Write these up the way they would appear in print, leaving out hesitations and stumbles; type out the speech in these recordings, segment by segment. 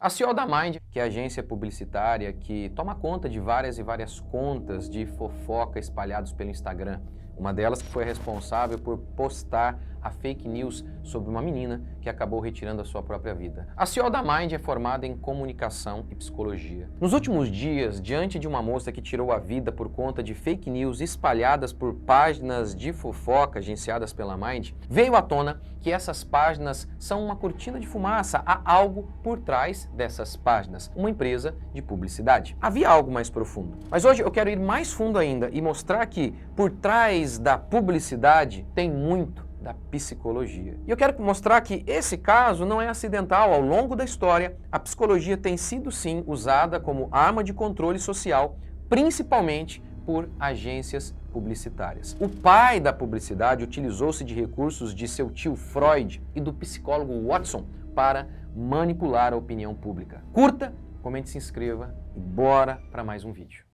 A CEO da Mind, que é a agência publicitária que toma conta de várias e várias contas de fofoca espalhados pelo Instagram. Uma delas que foi responsável por postar a fake news sobre uma menina que acabou retirando a sua própria vida. A CEO da Mind é formada em comunicação e psicologia. Nos últimos dias, diante de uma moça que tirou a vida por conta de fake news espalhadas por páginas de fofoca agenciadas pela Mind, veio à tona que essas páginas são uma cortina de fumaça, há algo por trás dessas páginas, uma empresa de publicidade. Havia algo mais profundo. Mas hoje eu quero ir mais fundo ainda e mostrar que por trás da publicidade tem muito da psicologia. E eu quero mostrar que esse caso não é acidental. Ao longo da história, a psicologia tem sido sim usada como arma de controle social, principalmente por agências publicitárias. O pai da publicidade utilizou-se de recursos de seu tio Freud e do psicólogo Watson para manipular a opinião pública. Curta, comente, se inscreva e bora para mais um vídeo.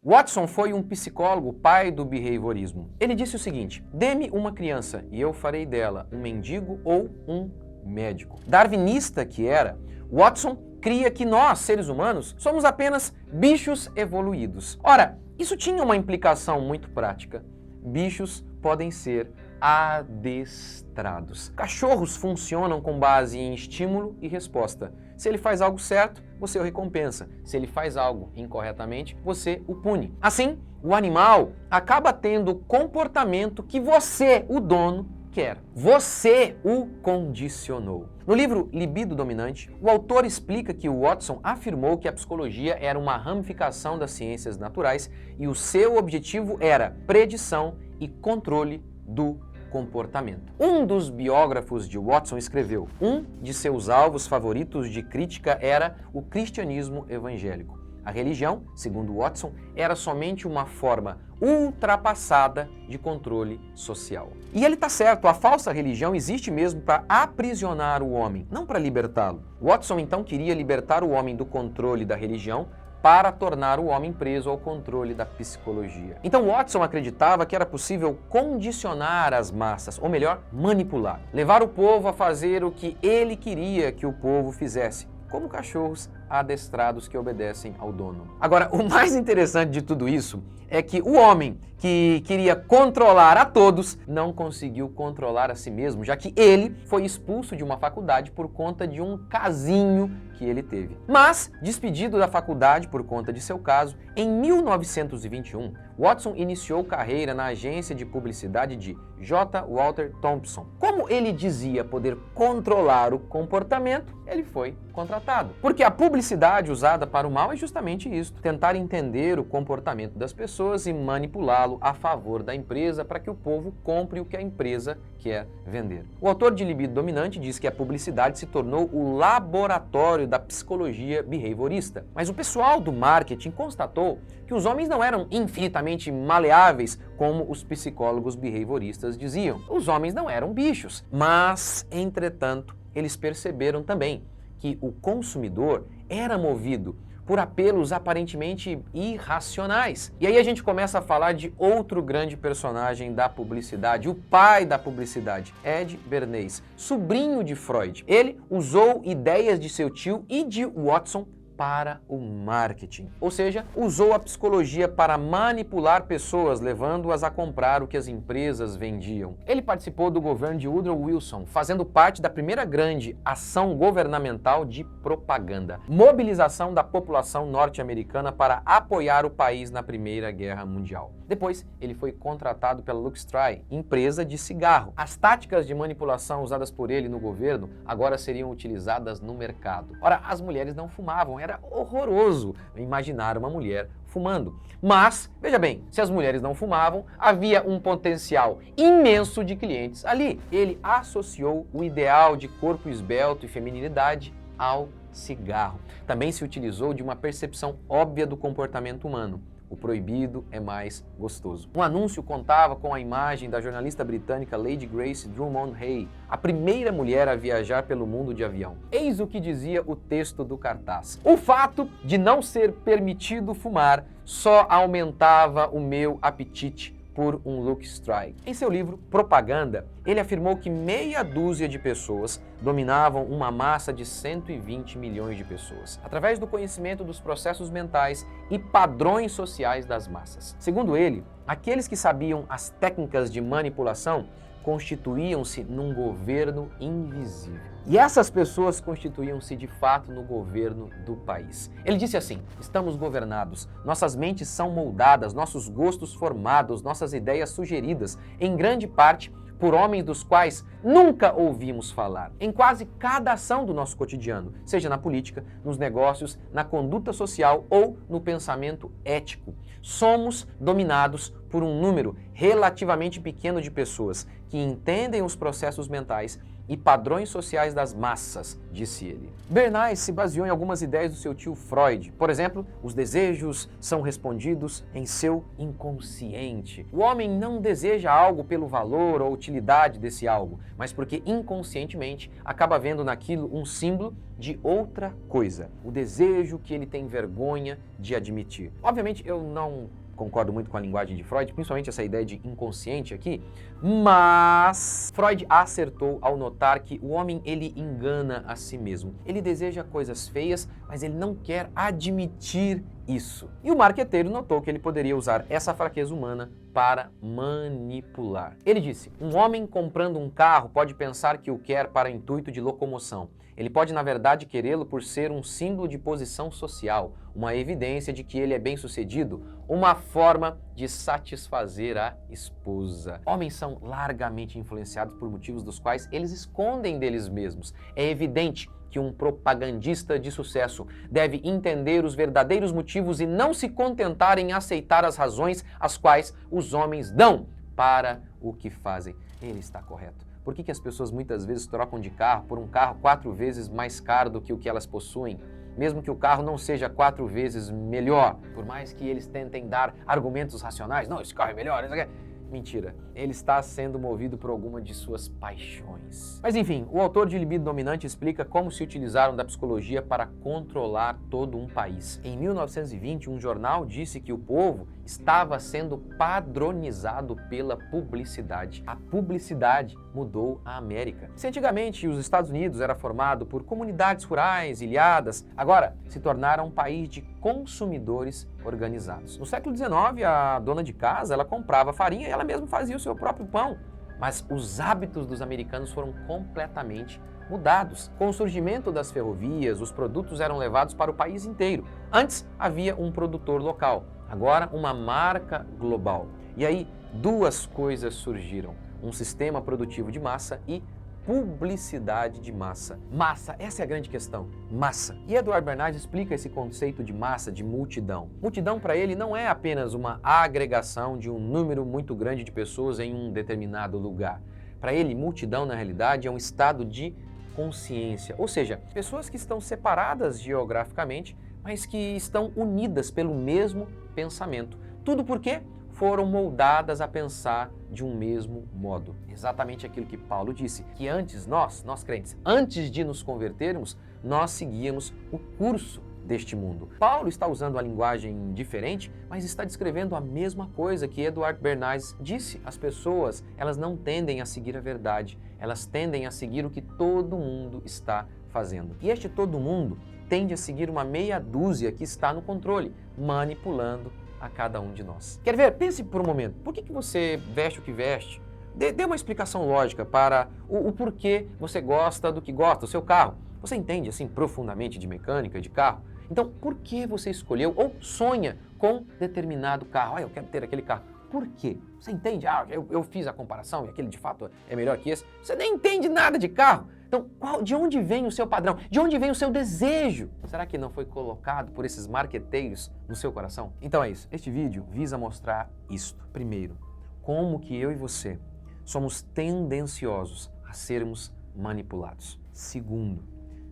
Watson foi um psicólogo, pai do behaviorismo. Ele disse o seguinte: dê-me uma criança e eu farei dela um mendigo ou um médico. Darwinista que era, Watson cria que nós, seres humanos, somos apenas bichos evoluídos. Ora, isso tinha uma implicação muito prática. Bichos podem ser adestrados. Cachorros funcionam com base em estímulo e resposta. Se ele faz algo certo, você o recompensa. Se ele faz algo incorretamente, você o pune. Assim, o animal acaba tendo o comportamento que você, o dono, quer. Você o condicionou. No livro Libido Dominante, o autor explica que o Watson afirmou que a psicologia era uma ramificação das ciências naturais e o seu objetivo era predição e controle do comportamento. Um dos biógrafos de Watson escreveu: um de seus alvos favoritos de crítica era o cristianismo evangélico. A religião, segundo Watson, era somente uma forma ultrapassada de controle social. E ele está certo, a falsa religião existe mesmo para aprisionar o homem, não para libertá-lo. Watson então queria libertar o homem do controle da religião para tornar o homem preso ao controle da psicologia. Então Watson acreditava que era possível condicionar as massas, ou melhor, manipular, levar o povo a fazer o que ele queria que o povo fizesse, como cachorros adestrados que obedecem ao dono. Agora, o mais interessante de tudo isso é que o homem que queria controlar a todos não conseguiu controlar a si mesmo, já que ele foi expulso de uma faculdade por conta de um casinho que ele teve. Mas, despedido da faculdade por conta de seu caso, em 1921, Watson iniciou carreira na agência de publicidade de J. Walter Thompson. Como ele dizia poder controlar o comportamento, ele foi contratado. Porque a publicidade usada para o mal é justamente isso: tentar entender o comportamento das pessoas e manipulá-lo a favor da empresa para que o povo compre o que a empresa quer vender. O autor de Libido Dominante diz que a publicidade se tornou o laboratório da psicologia behaviorista. Mas o pessoal do marketing constatou que os homens não eram infinitamente maleáveis como os psicólogos behavioristas diziam. Os homens não eram bichos. Mas, entretanto, eles perceberam também que o consumidor era movido por apelos aparentemente irracionais. E aí a gente começa a falar de outro grande personagem da publicidade, o pai da publicidade, Ed Bernays, sobrinho de Freud. Ele usou ideias de seu tio e de Watson para o marketing. Ou seja, usou a psicologia para manipular pessoas, levando-as a comprar o que as empresas vendiam. Ele participou do governo de Woodrow Wilson, fazendo parte da primeira grande ação governamental de propaganda, mobilização da população norte-americana para apoiar o país na Primeira Guerra Mundial. Depois, ele foi contratado pela Luxtry, empresa de cigarro. As táticas de manipulação usadas por ele no governo agora seriam utilizadas no mercado. Ora, as mulheres não fumavam, era horroroso imaginar uma mulher fumando. Mas, veja bem, se as mulheres não fumavam, havia um potencial imenso de clientes ali. Ele associou o ideal de corpo esbelto e feminilidade ao cigarro. Também se utilizou de uma percepção óbvia do comportamento humano: o proibido é mais gostoso. Um anúncio contava com a imagem da jornalista britânica Lady Grace Drummond Hay, a primeira mulher a viajar pelo mundo de avião. Eis o que dizia o texto do cartaz: o fato de não ser permitido fumar só aumentava o meu apetite por um Luke Strike. Em seu livro Propaganda, ele afirmou que meia dúzia de pessoas dominavam uma massa de 120 milhões de pessoas, através do conhecimento dos processos mentais e padrões sociais das massas. Segundo ele, aqueles que sabiam as técnicas de manipulação constituíam-se num governo invisível. E essas pessoas constituíam-se de fato no governo do país. Ele disse assim: estamos governados, nossas mentes são moldadas, nossos gostos formados, nossas ideias sugeridas, em grande parte por homens dos quais nunca ouvimos falar. Em quase cada ação do nosso cotidiano, seja na política, nos negócios, na conduta social ou no pensamento ético, somos dominados por um número relativamente pequeno de pessoas que entendem os processos mentais e padrões sociais das massas, disse ele. Bernays se baseou em algumas ideias do seu tio Freud. Por exemplo, os desejos são respondidos em seu inconsciente. O homem não deseja algo pelo valor ou utilidade desse algo, mas porque inconscientemente acaba vendo naquilo um símbolo de outra coisa. O desejo que ele tem vergonha de admitir. Obviamente, eu não concordo muito com a linguagem de Freud, principalmente essa ideia de inconsciente aqui, mas Freud acertou ao notar que o homem, ele engana a si mesmo. Ele deseja coisas feias, mas ele não quer admitir isso. E o marqueteiro notou que ele poderia usar essa fraqueza humana para manipular. Ele disse: um homem comprando um carro pode pensar que o quer para intuito de locomoção. Ele pode, na verdade, querê-lo por ser um símbolo de posição social, uma evidência de que ele é bem-sucedido, uma forma de satisfazer a esposa. Homens são largamente influenciados por motivos dos quais eles escondem deles mesmos. É evidente que um propagandista de sucesso deve entender os verdadeiros motivos e não se contentar em aceitar as razões às quais os homens dão para o que fazem. Ele está correto. Por que as pessoas muitas vezes trocam de carro por um carro 4 vezes mais caro do que o que elas possuem? Mesmo que o carro não seja 4 vezes melhor, por mais que eles tentem dar argumentos racionais, não, esse carro é melhor, isso aqui. Mentira, ele está sendo movido por alguma de suas paixões. Mas enfim, o autor de Libido Dominante explica como se utilizaram da psicologia para controlar todo um país. Em 1920, um jornal disse que o povo estava sendo padronizado pela publicidade. A publicidade mudou a América. Se antigamente os Estados Unidos era formado por comunidades rurais, ilhadas, agora se tornaram um país de consumidores organizados. No século XIX, a dona de casa, ela comprava farinha e ela mesma fazia o seu próprio pão. Mas os hábitos dos americanos foram completamente mudados. Com o surgimento das ferrovias, os produtos eram levados para o país inteiro. Antes havia um produtor local, agora uma marca global. E aí duas coisas surgiram: um sistema produtivo de massa e publicidade de massa. Massa, essa é a grande questão. Massa. E Edward Bernays explica esse conceito de massa, de multidão. Multidão para ele não é apenas uma agregação de um número muito grande de pessoas em um determinado lugar. Para ele, multidão na realidade é um estado de consciência, ou seja, pessoas que estão separadas geograficamente, mas que estão unidas pelo mesmo pensamento. Tudo porque foram moldadas a pensar de um mesmo modo. Exatamente aquilo que Paulo disse, que antes nós crentes, antes de nos convertermos, nós seguíamos o curso deste mundo. Paulo está usando uma linguagem diferente, mas está descrevendo a mesma coisa que Edward Bernays disse. As pessoas, elas não tendem a seguir a verdade, elas tendem a seguir o que todo mundo está fazendo. E este todo mundo tende a seguir uma meia dúzia que está no controle, manipulando a cada um de nós. Quer ver? Pense por um momento. Por que você veste o que veste? Dê uma explicação lógica para o porquê você gosta do que gosta, o seu carro. Você entende assim profundamente de mecânica, de carro? Então, por que você escolheu ou sonha com determinado carro? Eu quero ter aquele carro. Por quê? Você entende? Eu fiz a comparação e aquele de fato é melhor que esse. Você nem entende nada de carro. Então, de onde vem o seu padrão? De onde vem o seu desejo? Será que não foi colocado por esses marqueteiros no seu coração? Então é isso. Este vídeo visa mostrar isto. Primeiro, como que eu e você somos tendenciosos a sermos manipulados. Segundo,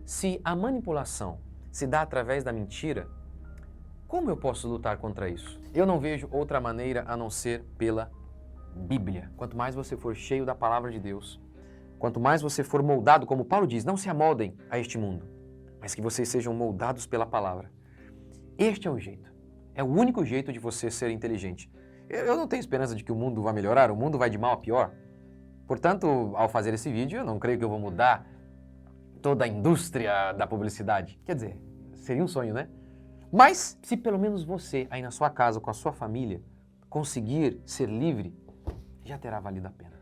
se a manipulação se dá através da mentira, como eu posso lutar contra isso? Eu não vejo outra maneira a não ser pela Bíblia. Quanto mais você for cheio da palavra de Deus, quanto mais você for moldado, como Paulo diz, não se amoldem a este mundo, mas que vocês sejam moldados pela palavra. Este é o jeito. É o único jeito de você ser inteligente. Eu não tenho esperança de que o mundo vai melhorar, o mundo vai de mal a pior. Portanto, ao fazer esse vídeo, eu não creio que eu vou mudar toda a indústria da publicidade. Quer dizer, seria um sonho, né? Mas, se pelo menos você, aí na sua casa, com a sua família, conseguir ser livre, já terá valido a pena.